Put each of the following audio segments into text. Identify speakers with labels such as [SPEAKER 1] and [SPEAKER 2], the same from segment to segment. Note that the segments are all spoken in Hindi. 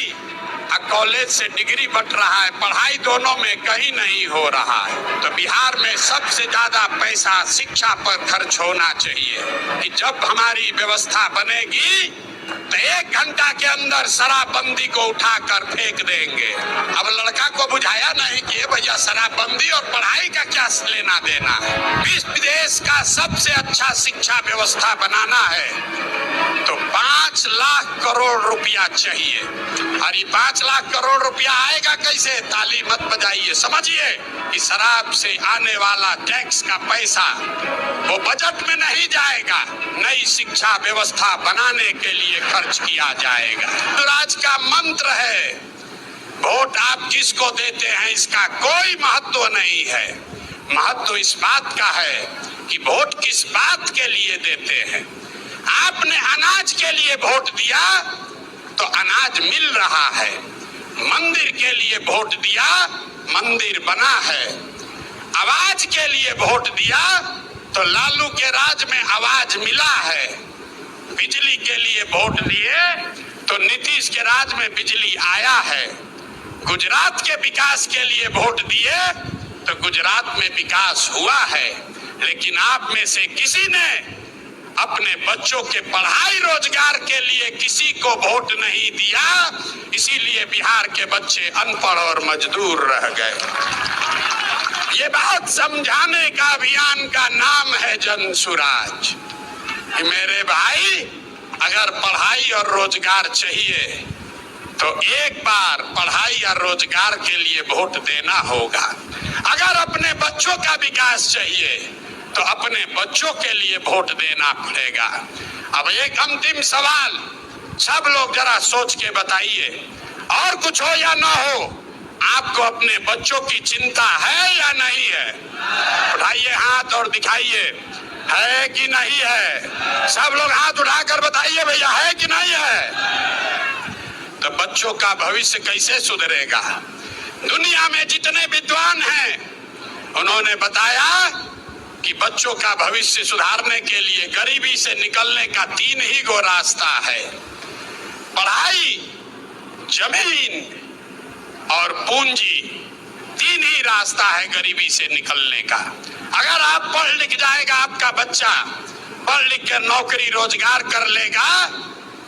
[SPEAKER 1] और कॉलेज से डिग्री बट रहा है, पढ़ाई दोनों में कहीं नहीं हो रहा है। तो बिहार में सबसे ज्यादा पैसा शिक्षा पर खर्च होना चाहिए कि जब हमारी व्यवस्था बनेगी तो 1 घंटा के अंदर शराबबंदी को उठाकर फेंक देंगे। अब लड़का को बुझाया नहीं कि भैया शराबबंदी और पढ़ाई का क्या लेना देना है। विश्व देश का सबसे अच्छा शिक्षा व्यवस्था बनाना है तो 5 लाख करोड़ रुपया चाहिए। और ये 5 लाख करोड़ रुपया आएगा कैसे? ताली मत बजाइए, समझिए कि शराब से आने वाला टैक्स का पैसा वो बजट में नहीं जाएगा, नई शिक्षा व्यवस्था बनाने के लिए खर्च किया जाएगा। राज का मंत्र है, वोट आप जिसको देते हैं इसका कोई महत्व नहीं है। महत्व इस बात का है कि वोट किस बात के लिए देते हैं। आपने अनाज के लिए वोट दिया तो अनाज मिल रहा है, मंदिर के लिए वोट दिया मंदिर बना है, आवाज के लिए वोट दिया तो लालू के राज में आवाज मिला है, बिजली के लिए वोट दिए तो नीतीश के राज में बिजली आया है, गुजरात के विकास के लिए वोट दिए तो गुजरात में विकास हुआ है। लेकिन आप में से किसी ने अपने बच्चों के पढ़ाई रोजगार के लिए किसी को वोट नहीं दिया, इसीलिए बिहार के बच्चे अनपढ़ और मजदूर रह गए। ये बात समझाने का अभियान का नाम है जनसुराज। मेरे भाई, अगर पढ़ाई और रोजगार चाहिए तो एक बार पढ़ाई और रोजगार के लिए वोट देना होगा। अगर अपने बच्चों का विकास चाहिए तो अपने बच्चों के लिए वोट देना पड़ेगा। अब एक अंतिम सवाल, सब लोग जरा सोच के बताइए, और कुछ हो या ना हो, आपको अपने बच्चों की चिंता है या नहीं है? उठाइए हाथ और दिखाइए, है कि नहीं है? सब लोग हाथ उठाकर बताइए भैया, है कि नहीं है? तो बच्चों का भविष्य कैसे सुधरेगा? दुनिया में जितने विद्वान हैं उन्होंने बताया कि बच्चों का भविष्य सुधारने के लिए गरीबी से निकलने का 3 ही गो रास्ता है, पढ़ाई, जमीन और पूंजी। 3 ही रास्ता है गरीबी से निकलने का। अगर आप पढ़ लिख जाएगा, आपका बच्चा पढ़ लिख कर नौकरी रोजगार कर लेगा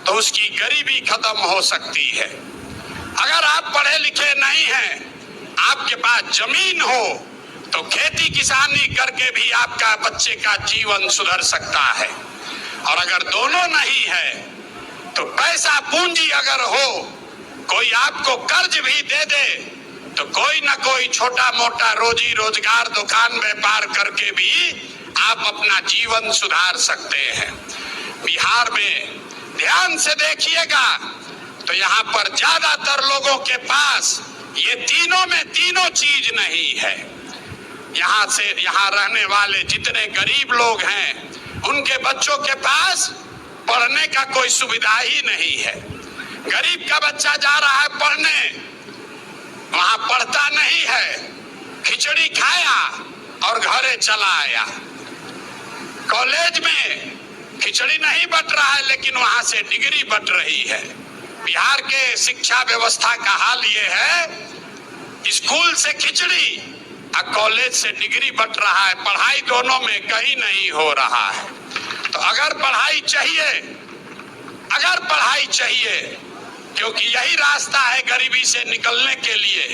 [SPEAKER 1] तो उसकी गरीबी खत्म हो सकती है। अगर आप पढ़े लिखे नहीं हैं, आपके पास जमीन हो तो खेती किसानी करके भी आपका बच्चे का जीवन सुधर सकता है। और अगर दोनों नहीं है तो पैसा पूंजी अगर हो, कोई आपको कर्ज भी दे दे तो कोई ना कोई छोटा मोटा रोजी रोजगार दुकान व्यापार करके भी आप अपना जीवन सुधार सकते हैं। बिहार में ध्यान से देखिएगा तो यहाँ पर ज्यादातर लोगों के पास ये तीनों में तीनों चीज नहीं है। यहाँ रहने वाले जितने गरीब लोग हैं उनके बच्चों के पास पढ़ने का कोई सुविधा ही नहीं है। गरीब का बच्चा जा रहा है पढ़ने, वहां पढ़ता नहीं है, खिचड़ी खाया और घरे चला आया। कॉलेज में खिचड़ी नहीं बट रहा है लेकिन वहां से डिग्री बट रही है। बिहार के शिक्षा व्यवस्था का हाल ये है, स्कूल से खिचड़ी और कॉलेज से डिग्री बट रहा है, पढ़ाई दोनों में कहीं नहीं हो रहा है। तो अगर पढ़ाई चाहिए क्योंकि यही रास्ता है गरीबी से निकलने के लिए,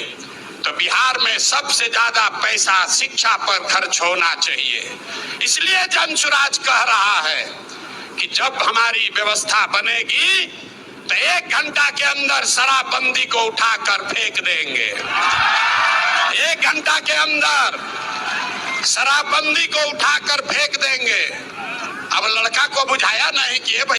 [SPEAKER 1] तो बिहार में सबसे ज्यादा पैसा शिक्षा पर खर्च होना चाहिए। इसलिए जनसुराज कह रहा है कि जब हमारी व्यवस्था बनेगी तो 1 घंटा के अंदर शराबबंदी को उठाकर फेंक देंगे। 1 घंटा के अंदर शराबबंदी को उठाकर फेंक देंगे। अब लड़का को बुझाया नहीं कि